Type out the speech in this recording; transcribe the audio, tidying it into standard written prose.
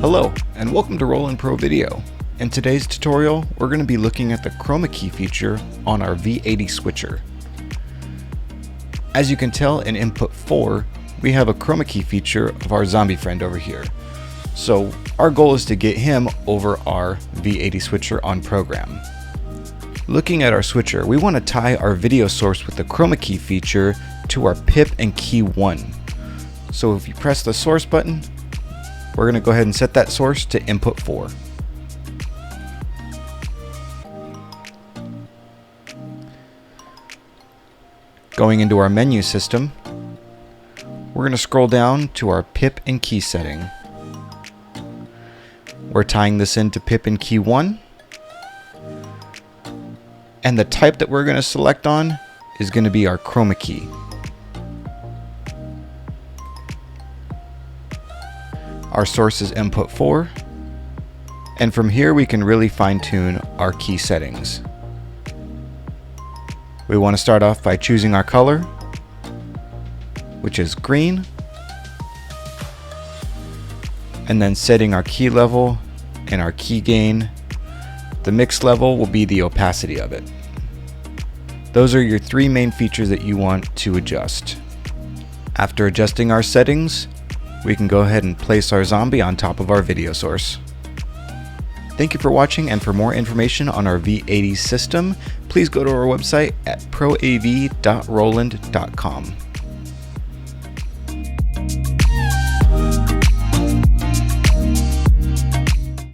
Hello, and welcome to Roland Pro Video. In today's tutorial, we're going to be looking at the Chroma Key feature on our V80 switcher. As you can tell in input 4, we have a Chroma Key feature of our zombie friend over here. So our goal is to get him over our V80 switcher on program. Looking at our switcher, we want to tie our video source with the Chroma Key feature to our pip and key 1. So if you press the source button, we're going to go ahead and set that source to input 4. Going into our menu system, we're going to scroll down to our pip and key setting. We're tying this into pip and key 1. And the type that we're going to select on is going to be our Chroma Key. Our source is input 4. And from here we can really fine-tune our key settings. We want to start off by choosing our color, which is green, and then setting our key level and our key gain. The mix level will be the opacity of it. Those are your three main features that you want to adjust. After adjusting our settings, we can go ahead and place our zombie on top of our video source. Thank you for watching, and for more information on our V80 system, please go to our website at proav.roland.com.